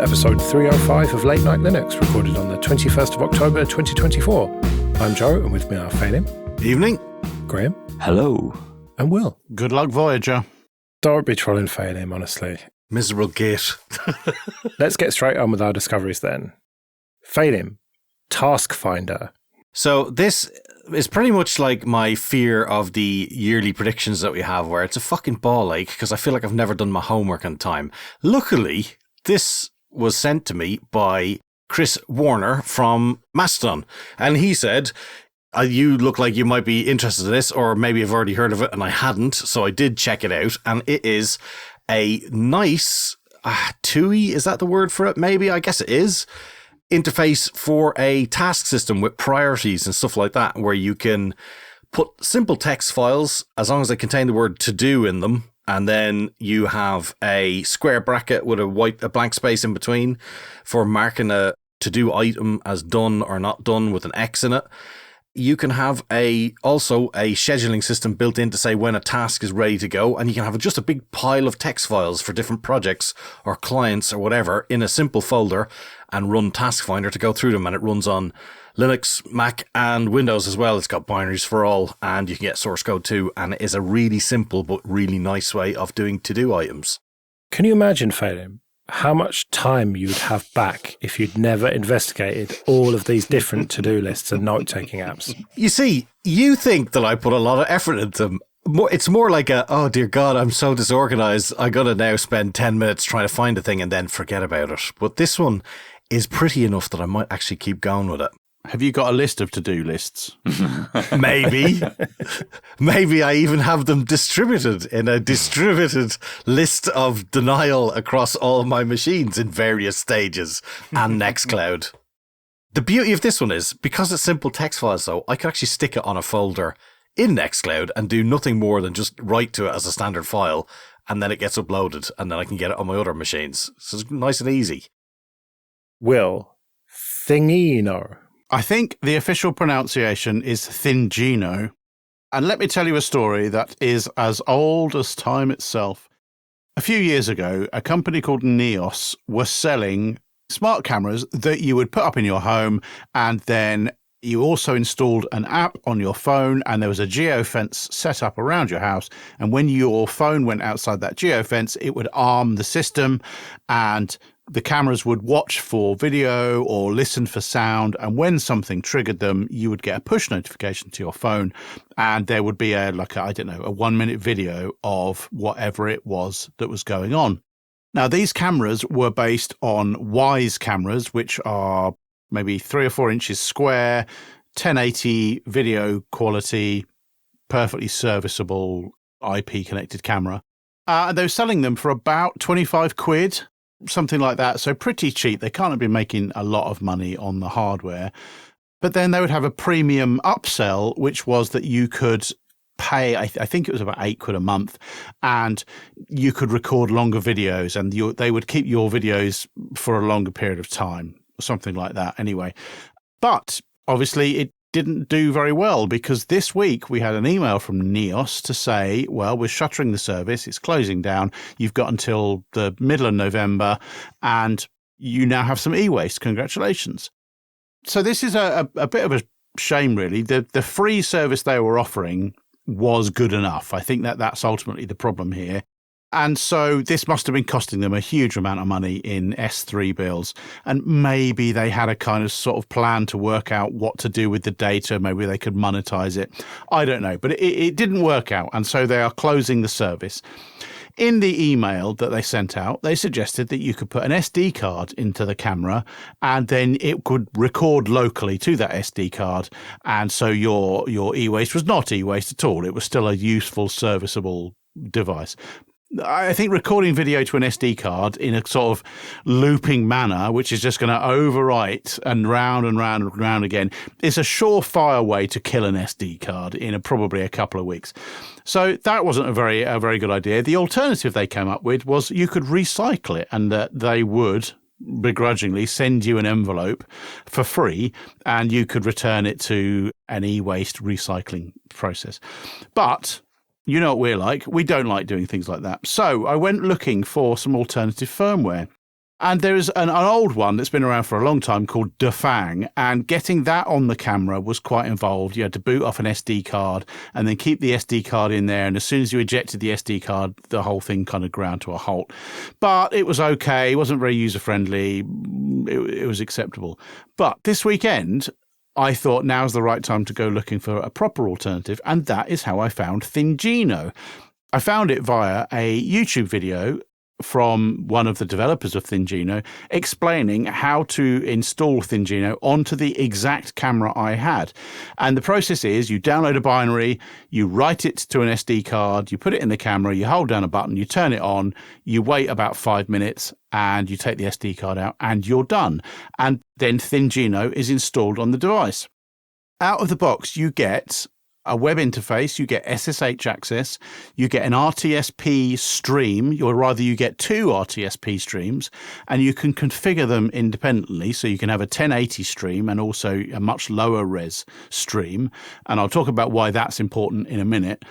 episode 305 of Late Night Linux, recorded on the 21st of October 2024. I'm Joe, and with me are Phelim. Evening. Graham. Hello. And Will. Good luck, Voyager. Don't be trolling Phelim, honestly. Miserable git. Let's get straight on with our discoveries then. Phelim, Task Finder. So this is pretty much like my fear of the yearly predictions that we have, where it's a fucking ball ache because I feel like I've never done my homework on time. Luckily, this was sent to me by Chris Warner from Mastodon, and he said, you look like you might be interested in this, or maybe I've already heard of it and I hadn't, so I did check it out, and it is a nice TUI, is that the word for it? Maybe, I guess it is. Interface for a task system with priorities and stuff like that, where you can put simple text files as long as they contain the word to do in them, and then you have a square bracket with a blank space in between for marking a to do item as done or not done with an X in it. You can have also a scheduling system built in to say when a task is ready to go, and you can have just a big pile of text files for different projects or clients or whatever in a simple folder and run Task Finder to go through them, and it runs on Linux, Mac and Windows as well. It's got binaries for all, and you can get source code too, and it is a really simple but really nice way of doing to-do items. Can you imagine, Phelim, how much time you'd have back if you'd never investigated all of these different to-do lists and note-taking apps? You see, you think that I put a lot of effort into them. It's more like oh dear God, I'm so disorganized. I got to now spend 10 minutes trying to find a thing and then forget about it. But this one is pretty enough that I might actually keep going with it. Have you got a list of to-do lists? Maybe. Maybe I even have them distributed in a distributed list of denial across all my machines in various stages and Nextcloud. The beauty of this one is, because it's simple text files though, I can actually stick it on a folder in Nextcloud and do nothing more than just write to it as a standard file, and then it gets uploaded, and then I can get it on my other machines. So it's nice and easy. Will, Thingino. I think the official pronunciation is Thingino. And let me tell you a story that is as old as time itself. A few years ago, a company called Neos were selling smart cameras that you would put up in your home, and then you also installed an app on your phone, and there was a geofence set up around your house. And when your phone went outside that geofence, it would arm the system, and the cameras would watch for video or listen for sound. And when something triggered them, you would get a push notification to your phone, and there would be a 1-minute video of whatever it was that was going on. Now, these cameras were based on Wise cameras, which are maybe 3 or 4 inches square, 1080 video quality, perfectly serviceable IP connected camera. And they were selling them for about 25 quid, something like that. So pretty cheap. They can't have been making a lot of money on the hardware. But then they would have a premium upsell, which was that you could pay, I think it was about 8 quid a month, and you could record longer videos, and they would keep your videos for a longer period of time. Something like that anyway. But obviously it didn't do very well, because this week we had an email from Neos to say, well, we're shuttering the service, it's closing down, you've got until the middle of November, and you now have some e-waste. Congratulations. So this is a bit of a shame, really. The free service they were offering was good enough. I think that's ultimately the problem here. And so this must have been costing them a huge amount of money in S3 bills. And maybe they had a kind of sort of plan to work out what to do with the data. Maybe they could monetize it. I don't know. But it didn't work out. And so they are closing the service. In the email that they sent out, they suggested that you could put an SD card into the camera, and then it could record locally to that SD card. And so your e-waste was not e-waste at all. It was still a useful, serviceable device. I think recording video to an SD card in a sort of looping manner, which is just going to overwrite and round and round and round again, is a surefire way to kill an SD card in probably a couple of weeks. So that wasn't a very good idea. The alternative they came up with was you could recycle it, and that they would begrudgingly send you an envelope for free, and you could return it to an e-waste recycling process. But you know what we're like. We don't like doing things like that. So I went looking for some alternative firmware. And there is an old one that's been around for a long time called Defang, and getting that on the camera was quite involved. You had to boot off an SD card and then keep the SD card in there, and as soon as you ejected the SD card, the whole thing kind of ground to a halt. But it was okay. It wasn't very user-friendly. It was acceptable. But this weekend, I thought now's the right time to go looking for a proper alternative, and that is how I found Thingino. I found it via a YouTube video from one of the developers of Thingino explaining how to install Thingino onto the exact camera I had. And the process is you download a binary, you write it to an SD card, you put it in the camera, you hold down a button, you turn it on, you wait about 5 minutes, and you take the SD card out, and you're done. And then Thingino is installed on the device. Out of the box, you get a web interface, you get SSH access, you get an RTSP stream, or rather you get 2 RTSP streams, and you can configure them independently. So you can have a 1080 stream and also a much lower res stream. And I'll talk about why that's important in a minute.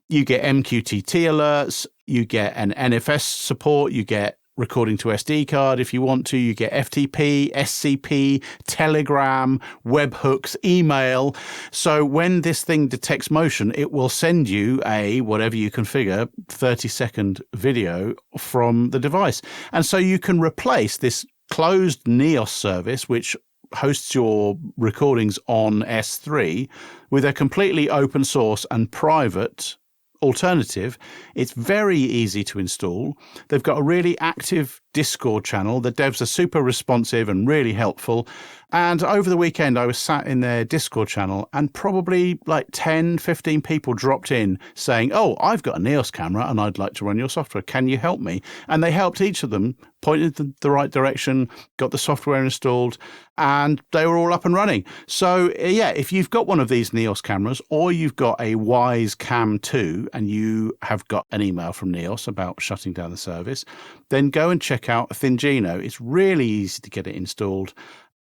You get MQTT alerts, you get an NFS support, you get recording to SD card if you want to. You get FTP, SCP, Telegram, webhooks, email. So when this thing detects motion, it will send you a, whatever you configure, 30-second video from the device. And so you can replace this closed Neos service, which hosts your recordings on S3, with a completely open source and private alternative. It's very easy to install. They've got a really active Discord channel. The devs are super responsive and really helpful. And over the weekend, I was sat in their Discord channel and probably like 10, 15 people dropped in saying, oh, I've got a Neos camera and I'd like to run your software. Can you help me? And they helped each of them, pointed in the right direction, got the software installed, and they were all up and running. So yeah, if you've got one of these Neos cameras or you've got a Wise Cam 2 and you have got an email from Neos about shutting down the service, then go and check out Thingino. It's really easy to get it installed.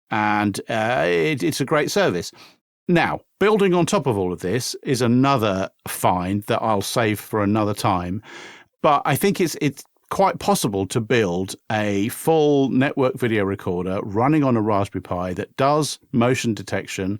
And it's a great service. Now, building on top of all of this is another find that I'll save for another time. But I think it's quite possible to build a full network video recorder running on a Raspberry Pi that does motion detection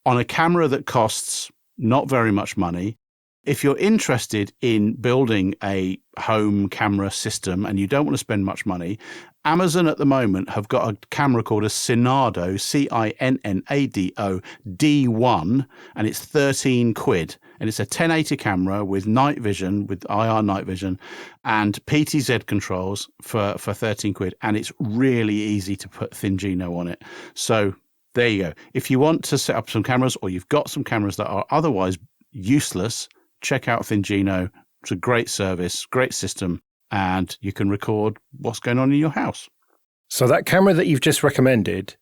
on a camera that costs not very much money. If you're interested in building a home camera system and you don't want to spend much money, Amazon at the moment have got a camera called a Cinado, Cinnado D1, and it's 13 quid. And it's a 1080 camera with night vision, with IR night vision, and PTZ controls for 13 quid. And it's really easy to put Thingino on it. So there you go. If you want to set up some cameras, or you've got some cameras that are otherwise useless, check out Thingino. It's a great service, great system, and you can record what's going on in your house. So that camera that you've just recommended,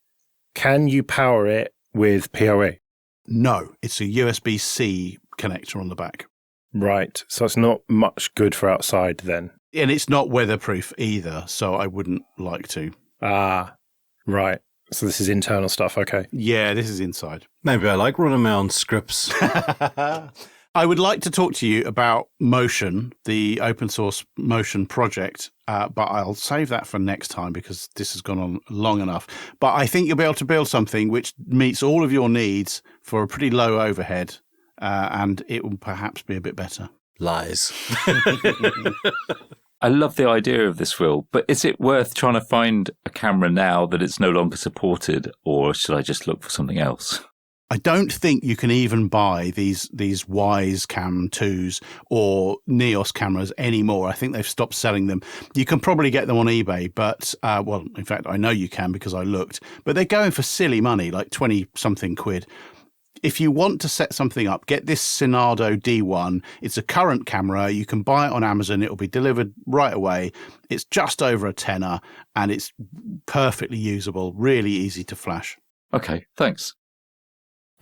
can you power it with PoE? No, it's a USB-C connector on the back. Right. So it's not much good for outside then. And it's not weatherproof either, so I wouldn't like to. Ah, right. So this is internal stuff. Okay. Yeah, this is inside. Maybe I like running my own scripts. I would like to talk to you about Motion, the open source Motion project, but I'll save that for next time because this has gone on long enough. But I think you'll be able to build something which meets all of your needs for a pretty low overhead, and it will perhaps be a bit better. Lies. I love the idea of this, Will, but is it worth trying to find a camera now that it's no longer supported, or should I just look for something else? I don't think you can even buy these Wise Cam 2s or Neos cameras anymore. I think they've stopped selling them. You can probably get them on eBay, but, well, in fact, I know you can because I looked. But they're going for silly money, like 20-something quid. If you want to set something up, get this Cinado D1. It's a current camera. You can buy it on Amazon. It will be delivered right away. It's just over a tenner, and it's perfectly usable, really easy to flash. Okay, thanks.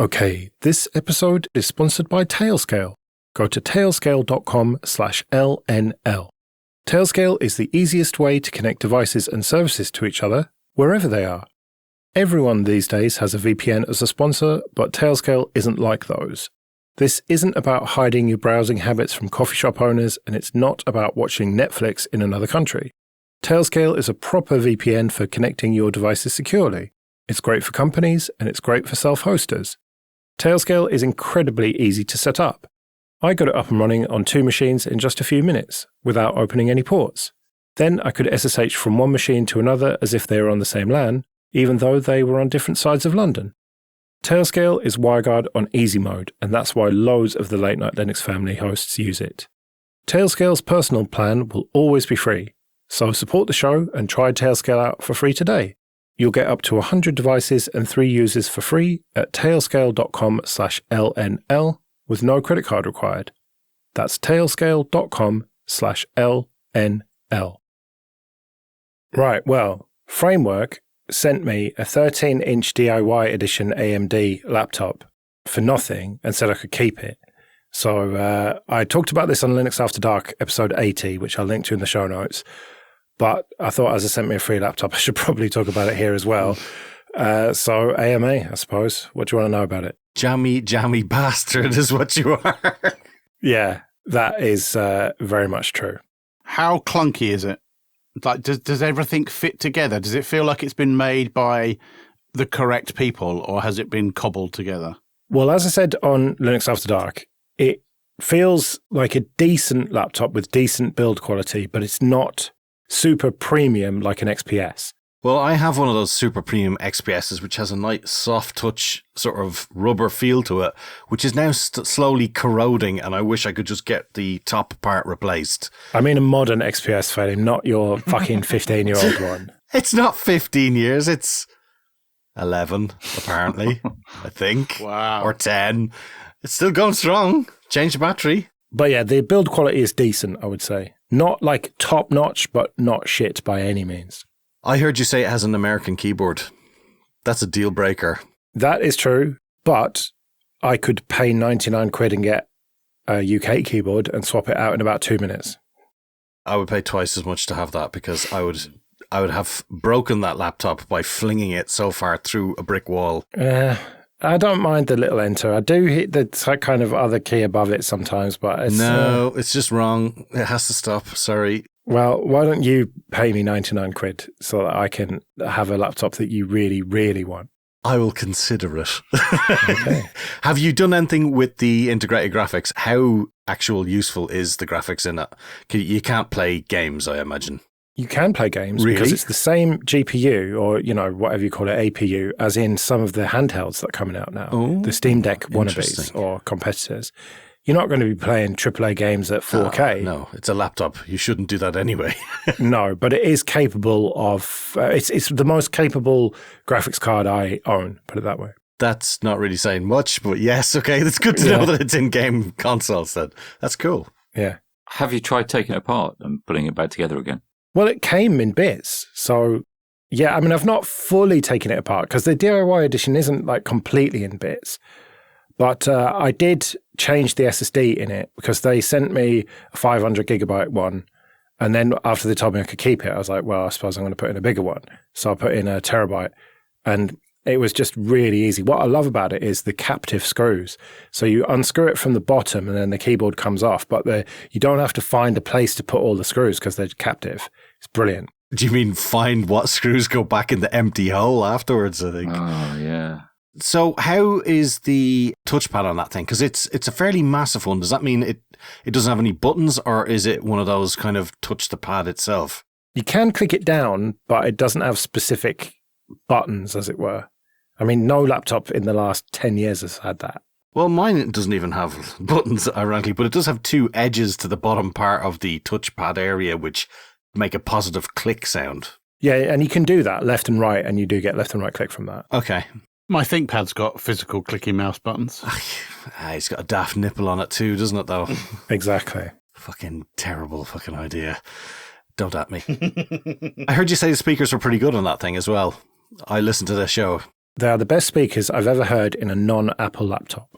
Okay, this episode is sponsored by Tailscale. Go to tailscale.com/LNL. Tailscale is the easiest way to connect devices and services to each other, wherever they are. Everyone these days has a VPN as a sponsor, but Tailscale isn't like those. This isn't about hiding your browsing habits from coffee shop owners, and it's not about watching Netflix in another country. Tailscale is a proper VPN for connecting your devices securely. It's great for companies and it's great for self-hosters. Tailscale is incredibly easy to set up. I got it up and running on 2 machines in just a few minutes without opening any ports. Then I could SSH from one machine to another as if they were on the same LAN, even though they were on different sides of London. Tailscale is WireGuard on easy mode, and that's why loads of the Late Night Linux family hosts use it. Tailscale's personal plan will always be free, so support the show and try Tailscale out for free today. You'll get up to 100 devices and 3 users for free at tailscale.com/LNL with no credit card required. That's tailscale.com/LNL. Right, well, Framework sent me a 13-inch DIY edition AMD laptop for nothing and said I could keep it. So I talked about this on Linux After Dark, episode 80, which I'll link to in the show notes. But I thought as it sent me a free laptop, I should probably talk about it here as well. So AMA, I suppose. What do you want to know about it? Jammy bastard is what you are. Yeah, that is very much true. How clunky is it? Like, does everything fit together? Does it feel like it's been made by the correct people, or has it been cobbled together? Well, as I said on Linux After Dark, it feels like a decent laptop with decent build quality, but it's not super premium like an XPS. Well, I have one of those super premium XPSs, which has a nice soft touch sort of rubber feel to it, which is now slowly corroding, and I wish I could just get the top part replaced. I mean a modern XPS, Freddie, not your fucking 15-year-old one. It's not 15 years, it's 11, apparently, I think. Wow. Or 10. It's still going strong. Change the battery. But yeah, the build quality is decent, I would say. Not like top-notch, but not shit by any means. I heard you say it has an American keyboard. That's a deal breaker. That is true, but I could pay 99 quid and get a UK keyboard and swap it out in about 2 minutes. I would pay twice as much to have that because I would have broken that laptop by flinging it so far through a brick wall. I don't mind the little enter. I do hit the kind of other key above it sometimes, but it's... No, it's just wrong. It has to stop. Sorry. Well, why don't you pay me 99 quid so that I can have a laptop that you really, really want? I will consider it. Okay. Have you done anything with the integrated graphics? How actual useful is the graphics in it? You can't play games, I imagine. You can play games Really? because it's the same GPU or, whatever you call it, APU, as in some of the handhelds that are coming out now. Oh, the Steam Deck wannabes interesting. or competitors. You're not going to be playing AAA games at 4K. No, it's a laptop. You shouldn't do that anyway. No, but it is capable of... it's the most capable graphics card I own, put it that way. That's not really saying much, but yes, okay. That's good to know that it's in-game consoles then. That's cool. Yeah. Have you tried taking it apart and putting it back together again? Well, it came in bits. So, yeah, I mean, I've not fully taken it apart because the DIY edition isn't like completely in bits. But I did change the SSD in it because they sent me a 500 gigabyte one. And then after they told me I could keep it, I was like, well, I suppose I'm going to put in a bigger one. So I put in a terabyte and it was just really easy. What I love about it is the captive screws. So you unscrew it from the bottom and then the keyboard comes off, but you don't have to find a place to put all the screws because they're captive. It's brilliant. Do you mean find what screws go back in the empty hole afterwards, I think? Oh, yeah. So how is the touchpad on that thing? Because it's a fairly massive one. Does that mean it doesn't have any buttons, or is it one of those kind of touch the pad itself? You can click it down, but it doesn't have specific buttons, as it were. I mean, no laptop in the last 10 years has had that. Well, mine doesn't even have buttons, ironically, but it does have 2 edges to the bottom part of the touchpad area, which make a positive click sound. Yeah, and you can do that left and right, and you do get left and right click from that. Okay. My ThinkPad's got physical clicky mouse buttons. It's got a daft nipple on it too, doesn't it, though? Exactly. Fucking terrible fucking idea. Don't at me. I heard you say the speakers were pretty good on that thing as well. I listened to this show. They are the best speakers I've ever heard in a non-Apple laptop.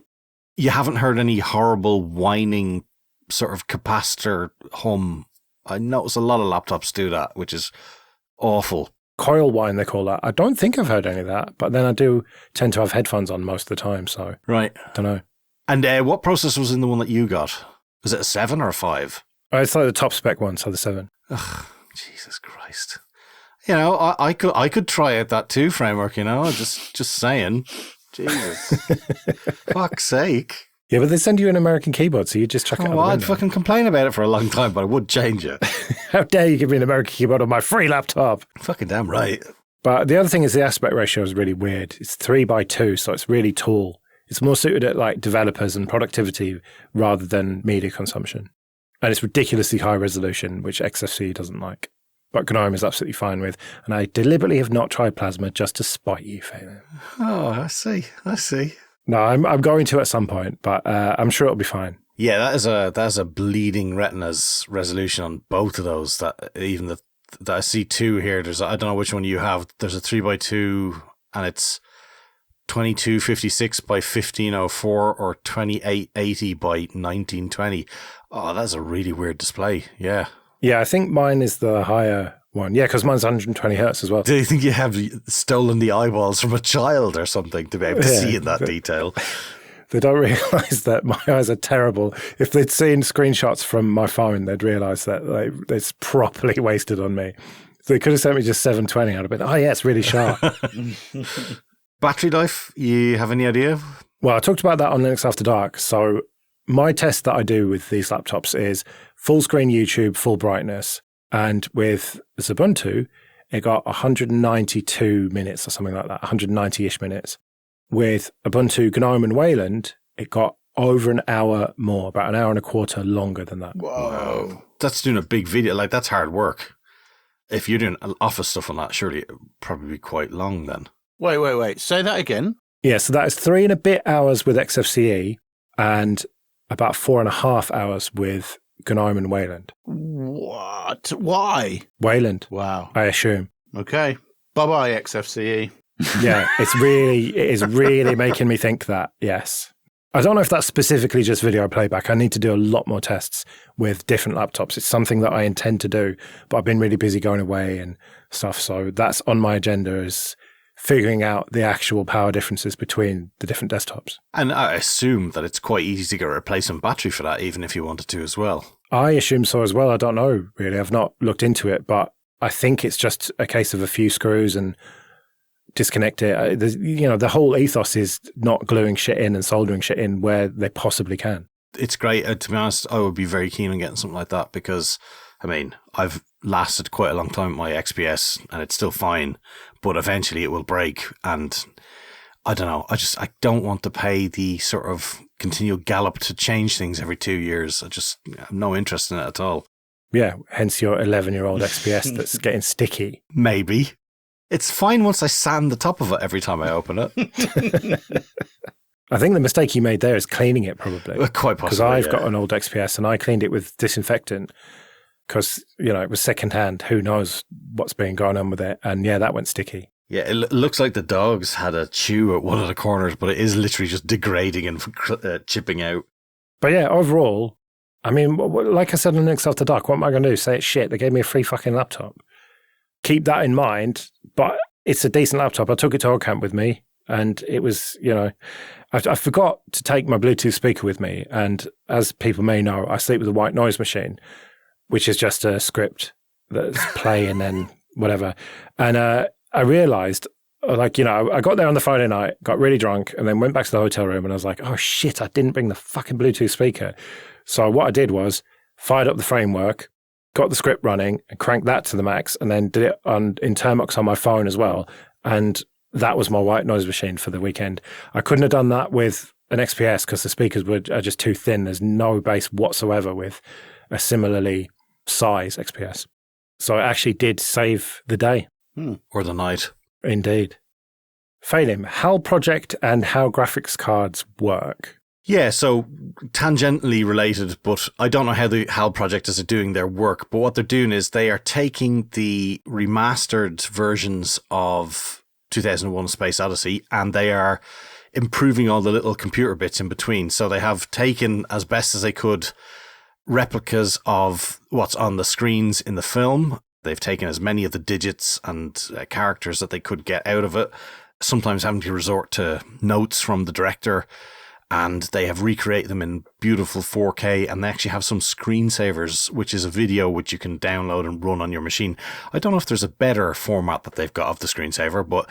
You haven't heard any horrible whining sort of capacitor hum. I notice a lot of laptops do that, which is awful. Coil whine, they call that. I don't think I've heard any of that, but then I do tend to have headphones on most of the time, so Right. don't know. And what processor was in the one that you got? Was it a 7 or a 5? It's like the top spec one, so the 7. Ugh, Jesus Christ. I could try out that too framework, just saying. Jesus. Fuck's sake. Yeah, but they send you an American keyboard, so you just chuck it out the I'd window. fucking complain about it for a long time, but I would change it. How dare you give me an American keyboard on my free laptop? Fucking damn right. But the other thing is the aspect ratio is really weird. It's 3:2, so it's really tall. It's more suited at like developers and productivity rather than media consumption. And it's ridiculously high resolution, which XFCE doesn't like. But GNOME is absolutely fine with. And I deliberately have not tried Plasma just to spite you, Phelan. Oh, I see. No, I'm going to at some point, but I'm sure it'll be fine. Yeah, that is a bleeding retinas resolution on both of those. That I see two here. I don't know which one you have. There's a 3:2 and it's 2256 by 1504 or 2880 by 1920. Oh, that's a really weird display. Yeah. Yeah, I think mine is the higher one. Yeah, because mine's 120 hertz as well. Do you think you have stolen the eyeballs from a child or something to be able to see in that detail? They don't realise that my eyes are terrible. If they'd seen screenshots from my phone, they'd realise that it's properly wasted on me. So they could have sent me just 720. I'd have been, oh yeah, it's really sharp. Battery life, you have any idea? Well, I talked about that on Linux After Dark. So my test that I do with these laptops is full screen YouTube, full brightness. And with Ubuntu, it got 192 minutes or something like that, 190-ish minutes. With Ubuntu, GNOME and Wayland, it got over an hour more, about an hour and a quarter longer than that. Whoa. That's doing a big video. Like, that's hard work. If you're doing office stuff on that, surely it would probably be quite long then. Wait. Say that again. Yeah, so that is 3 and a bit hours with XFCE and about 4.5 hours with GNOME and Wayland. What? Why? Wayland. Wow. I assume. Okay. Bye-bye, XFCE. Yeah, it is really making me think that, yes. I don't know if that's specifically just video playback. I need to do a lot more tests with different laptops. It's something that I intend to do, but I've been really busy going away and stuff. So that's on my agenda, is figuring out the actual power differences between the different desktops. And I assume that it's quite easy to get a replacement battery for that, even if you wanted to as well. I assume so as well. I don't know, really. I've not looked into it, but I think it's just a case of a few screws and disconnect it. The whole ethos is not gluing shit in and soldering shit in where they possibly can. It's great. To be honest, I would be very keen on getting something like that because, I mean, I've lasted quite a long time with my XPS and it's still fine, but eventually it will break. And I don't know. I don't want to pay the sort of continual gallop to change things every 2 years. I just have no interest in it at all. Yeah, hence your 11-year-old XPS that's getting sticky. Maybe. It's fine once I sand the top of it every time I open it. I think the mistake you made there is cleaning it, probably. Quite possibly, because I've got an old XPS and I cleaned it with disinfectant because, it was secondhand. Who knows what's been going on with it. And yeah, that went sticky. Yeah, it looks like the dogs had a chew at one of the corners, but it is literally just degrading and chipping out. But yeah, overall, I mean, like I said on Linux After Dark, what am I going to do? Say it's shit. They gave me a free fucking laptop. Keep that in mind, but it's a decent laptop. I took it to OrCamp with me and it was, I forgot to take my Bluetooth speaker with me. And as people may know, I sleep with a white noise machine, which is just a script that's play and then whatever. And I realized, I got there on the Friday night, got really drunk, and then went back to the hotel room and I was like, oh shit, I didn't bring the fucking Bluetooth speaker. So what I did was fired up the framework, got the script running and cranked that to the max and then did it in Termux on my phone as well. And that was my white noise machine for the weekend. I couldn't have done that with an XPS because the speakers are just too thin. There's no bass whatsoever with a similarly size XPS. So it actually did save the day. Or the night. Indeed. Phelim, HAL project and how graphics cards work. Yeah, so tangentially related, but I don't know how the HAL projectors are doing their work, but what they're doing is they are taking the remastered versions of 2001: Space Odyssey and they are improving all the little computer bits in between. So they have taken, as best as they could, replicas of what's on the screens in the film. They've taken as many of the digits and characters that they could get out of it, sometimes having to resort to notes from the director. and they have recreated them in beautiful 4K, and they actually have some screensavers, which is a video which you can download and run on your machine. I don't know if there's a better format that they've got of the screensaver, but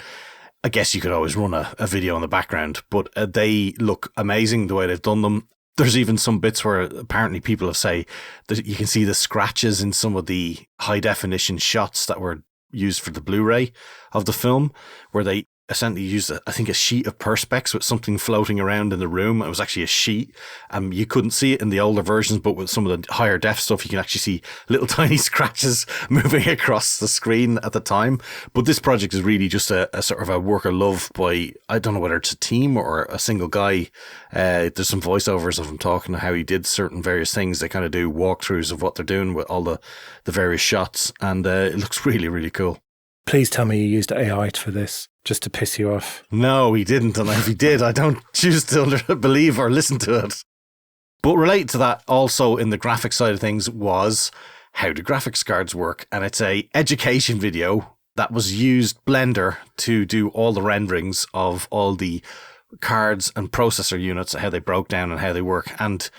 I guess you could always run a video in the background. But they look amazing the way they've done them. There's even some bits where apparently people have say that you can see the scratches in some of the high definition shots that were used for the Blu-ray of the film, where they essentially used, I think, a sheet of Perspex with something floating around in the room. It was actually a sheet. You couldn't see it in the older versions, but with some of the higher def stuff, you can actually see little tiny scratches moving across the screen at the time. But this project is really just a sort of a work of love by, I don't know whether it's a team or a single guy. There's some voiceovers of him talking how he did certain various things. They kind of do walkthroughs of what they're doing with all the various shots, and it looks really, really cool. Please tell me you used AI for this, just to piss you off. No, he didn't. And if he did, I don't choose to believe or listen to it. But related to that, also in the graphics side of things, was how do graphics cards work? And it's a education video that was used Blender to do all the renderings of all the cards and processor units, how they broke down and how they work. And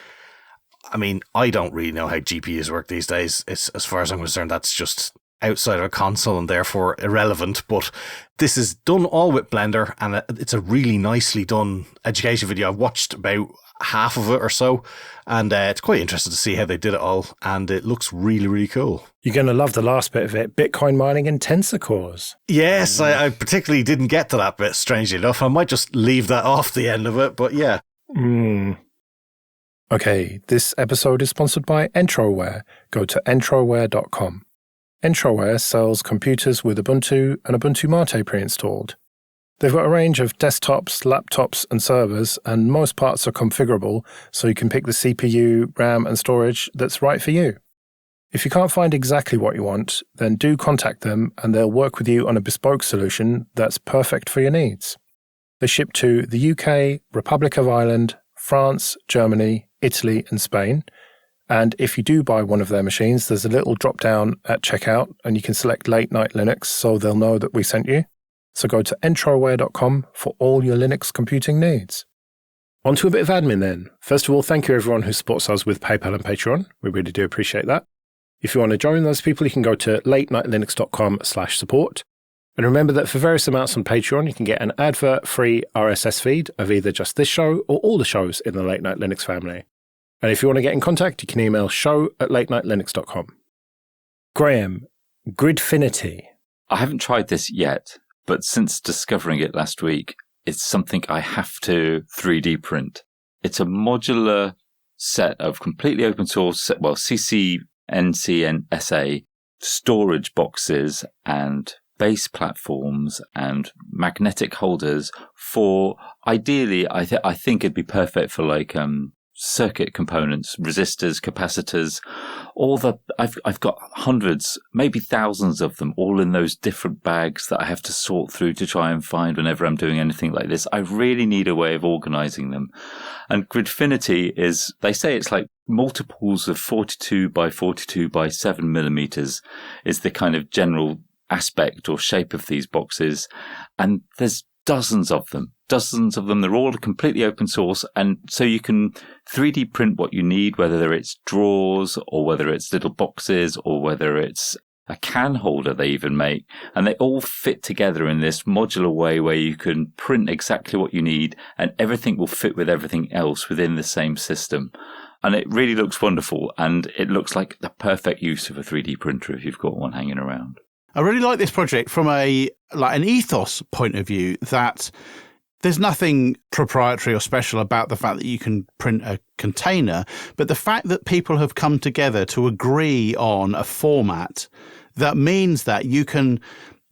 I mean, I don't really know how GPUs work these days. It's, as far as I'm concerned, that's just outside our console and therefore irrelevant. But this is done all with Blender, and it's a really nicely done education video. I've watched about half of it or so, and it's quite interesting to see how they did it all, and it looks really, really cool. You're going to love the last bit of it, Bitcoin mining in tensor cores. Yes, I particularly didn't get to that bit, strangely enough. I might just leave that off the end of it, but yeah. Okay, this episode is sponsored by Entroware. Go to entroware.com. Entroware sells computers with Ubuntu and Ubuntu Mate pre-installed. They've got a range of desktops, laptops, and servers, and most parts are configurable, so you can pick the CPU, RAM, and storage that's right for you. If you can't find exactly what you want, then do contact them, and they'll work with you on a bespoke solution that's perfect for your needs. They ship to the UK, Republic of Ireland, France, Germany, Italy, and Spain. And if you do buy one of their machines, there's a little drop down at checkout and you can select Late Night Linux so they'll know that we sent you. So go to entroware.com for all your Linux computing needs. On to a bit of admin then. First of all, thank you everyone who supports us with PayPal and Patreon. We really do appreciate that. If you want to join those people, you can go to latenightlinux.com/support. And remember that for various amounts on Patreon, you can get an advert-free RSS feed of either just this show or all the shows in the Late Night Linux family. And if you want to get in contact, you can email show@latenightlinux.com. Graham, Gridfinity. I haven't tried this yet, but since discovering it last week, it's something I have to 3D print. It's a modular set of completely open source, well, CCNC and SA storage boxes and base platforms and magnetic holders for, ideally, I think it'd be perfect for like circuit components, resistors, capacitors, I've got hundreds, maybe thousands of them, all in those different bags that I have to sort through to try and find whenever I'm doing anything like this. I really need a way of organizing them. And Gridfinity is, they say it's like multiples of 42 by 42 by 7 millimeters is the kind of general aspect or shape of these boxes. And there's dozens of them. They're all completely open source. And so you can 3D print what you need, whether it's drawers or whether it's little boxes or whether it's a can holder they even make. And they all fit together in this modular way where you can print exactly what you need and everything will fit with everything else within the same system. And it really looks wonderful. And it looks like the perfect use of a 3D printer if you've got one hanging around. I really like this project from an ethos point of view, that there's nothing proprietary or special about the fact that you can print a container, but the fact that people have come together to agree on a format that means that you can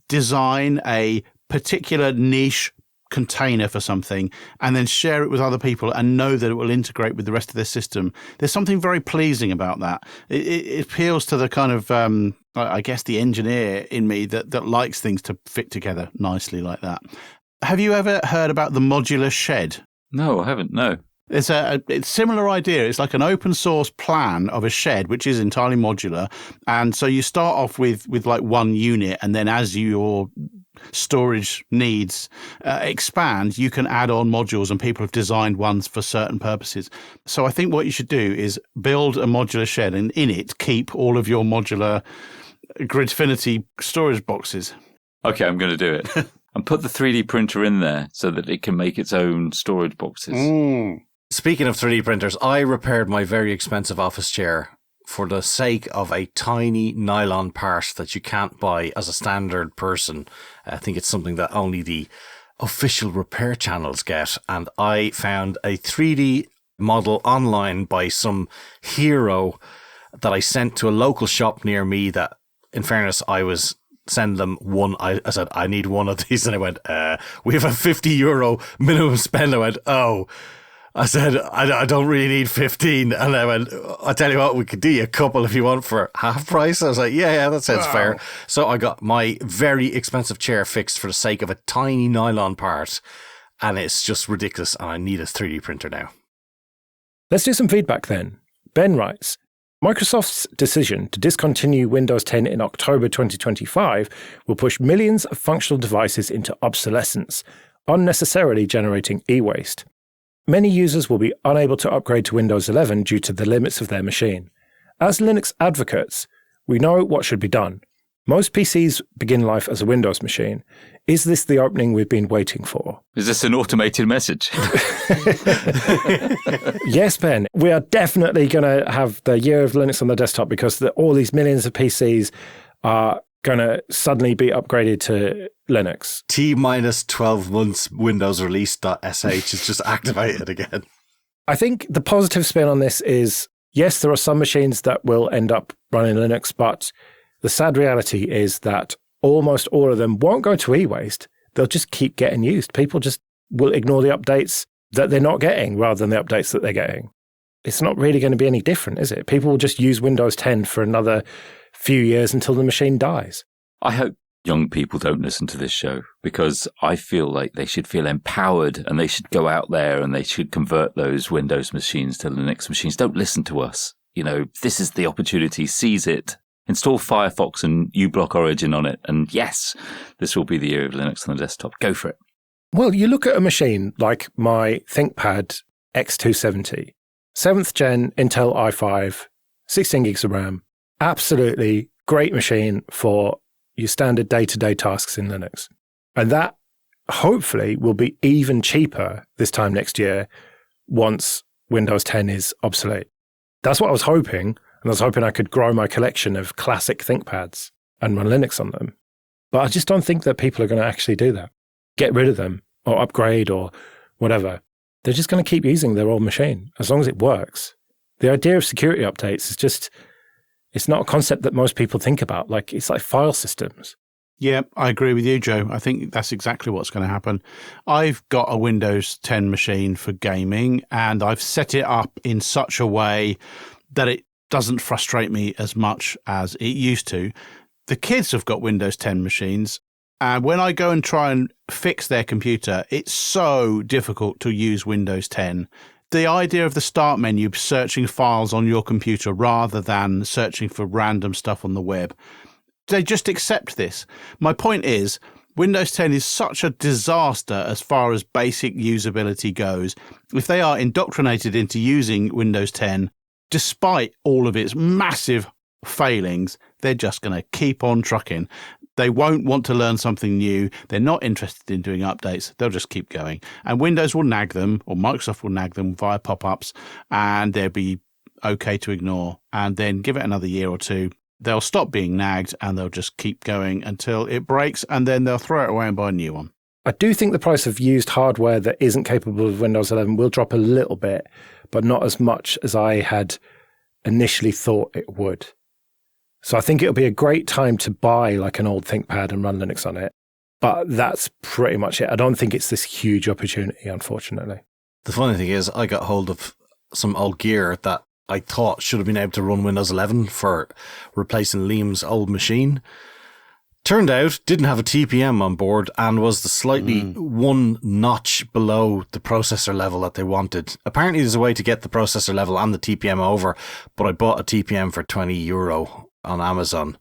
design a particular niche container for something and then share it with other people and know that it will integrate with the rest of their system. There's something very pleasing about that. It appeals to the kind of, I guess, the engineer in me that likes things to fit together nicely like that. Have you ever heard about the modular shed? No, I haven't. No. It's a similar idea. It's like an open source plan of a shed, which is entirely modular. And so you start off with like one unit, and then as your storage needs expand, you can add on modules, and people have designed ones for certain purposes. So I think what you should do is build a modular shed, and in it keep all of your modular Gridfinity storage boxes. Okay, I'm going to do it. And put the 3D printer in there so that it can make its own storage boxes. Speaking of 3D printers, I repaired my very expensive office chair for the sake of a tiny nylon part that you can't buy as a standard person. I think it's something that only the official repair channels get. And I found a 3D model online by some hero that I sent to a local shop near me that, in fairness, I was send them one. I said, I need one of these. And I went, we have a €50 minimum spend. I went, oh. I said, I don't really need 15. And I went, I'll tell you what, we could do you a couple if you want for half price. I was like, yeah, that sounds fair. So I got my very expensive chair fixed for the sake of a tiny nylon part. And it's just ridiculous. And I need a 3D printer now. Let's do some feedback then. Ben writes, Microsoft's decision to discontinue Windows 10 in October 2025 will push millions of functional devices into obsolescence, unnecessarily generating e-waste. Many users will be unable to upgrade to Windows 11 due to the limits of their machine. As Linux advocates, we know what should be done. Most PCs begin life as a Windows machine. Is this the opening we've been waiting for? Is this an automated message? Yes, Ben. We are definitely going to have the year of Linux on the desktop because all these millions of PCs are going to suddenly be upgraded to Linux. T-minus 12 months Windows release.sh is just activated again. I think the positive spin on this is, yes, there are some machines that will end up running Linux, but the sad reality is that almost all of them won't go to e-waste. They'll just keep getting used. People just will ignore the updates that they're not getting rather than the updates that they're getting. It's not really going to be any different, is it? People will just use Windows 10 for another few years until the machine dies. I hope young people don't listen to this show because I feel like they should feel empowered and they should go out there and they should convert those Windows machines to Linux machines. Don't listen to us. You know, this is the opportunity. Seize it. Install Firefox and uBlock Origin on it. And yes, this will be the year of Linux on the desktop. Go for it. Well, you look at a machine like my ThinkPad X270, 7th gen Intel i5, 16 gigs of RAM. Absolutely great machine for your standard day-to-day tasks in Linux. And that hopefully will be even cheaper this time next year once Windows 10 is obsolete. That's what I was hoping. And I was hoping I could grow my collection of classic ThinkPads and run Linux on them. But I just don't think that people are going to actually do that. Get rid of them or upgrade or whatever. They're just going to keep using their old machine as long as it works. The idea of security updates is just, it's not a concept that most people think about. Like, it's like file systems. Yeah, I agree with you, Joe. I think that's exactly what's going to happen. I've got a Windows 10 machine for gaming, and I've set it up in such a way that it doesn't frustrate me as much as it used to. The kids have got Windows 10 machines, and when I go and try and fix their computer, it's so difficult to use Windows 10. The idea of the start menu searching files on your computer rather than searching for random stuff on the web, they just accept this. My point is, Windows 10 is such a disaster as far as basic usability goes. If they are indoctrinated into using Windows 10, despite all of its massive failings, they're just going to keep on trucking. They won't want to learn something new. They're not interested in doing updates. They'll just keep going. And Windows will nag them, or Microsoft will nag them via pop-ups, and they'll be okay to ignore. And then give it another year or two. They'll stop being nagged, and they'll just keep going until it breaks, and then they'll throw it away and buy a new one. I do think the price of used hardware that isn't capable of Windows 11 will drop a little bit, but not as much as I had initially thought it would. So I think it'll be a great time to buy like an old ThinkPad and run Linux on it. But that's pretty much it. I don't think it's this huge opportunity, unfortunately. The funny thing is, I got hold of some old gear that I thought should have been able to run Windows 11 for replacing Liam's old machine. Turned out, didn't have a TPM on board and was the slightly one notch below the processor level that they wanted. Apparently there's a way to get the processor level and the TPM over, but I bought a TPM for €20 on Amazon,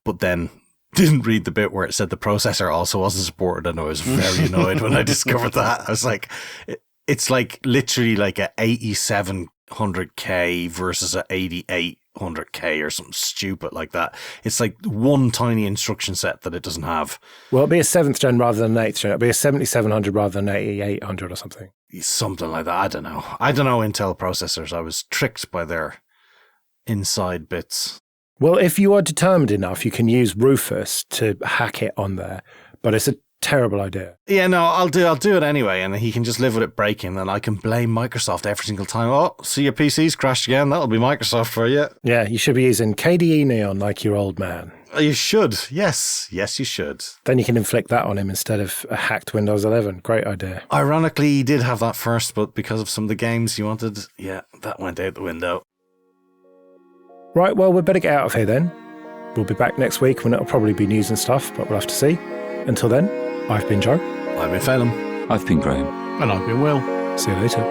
but then didn't read the bit where it said the processor also wasn't supported, and I was very annoyed when I discovered that. I was like, it's like literally like a 8700K versus a 8800K or something stupid like that. It's like one tiny instruction set that it doesn't have. Well, it'll be a 7th gen rather than an 8th gen. It'll be a 7700 rather than an 8800 or something. Something like that. I don't know. Intel processors. I was tricked by their inside bits. Well, if you are determined enough, you can use Rufus to hack it on there, but it's a terrible idea. Yeah, no, I'll do it anyway, and he can just live with it breaking, and I can blame Microsoft every single time. Oh, see your PC's crashed again. That'll be Microsoft for you. Yeah, you should be using KDE Neon like your old man. You should. Yes, you should. Then you can inflict that on him instead of a hacked Windows 11. Great idea. Ironically, he did have that first, but because of some of the games he wanted, that went out the window. Right, well, we'd better get out of here then. We'll be back next week when it'll probably be news and stuff, but we'll have to see. Until then, I've been Joe. I've been Phelan. I've been Graham. And I've been Will. See you later.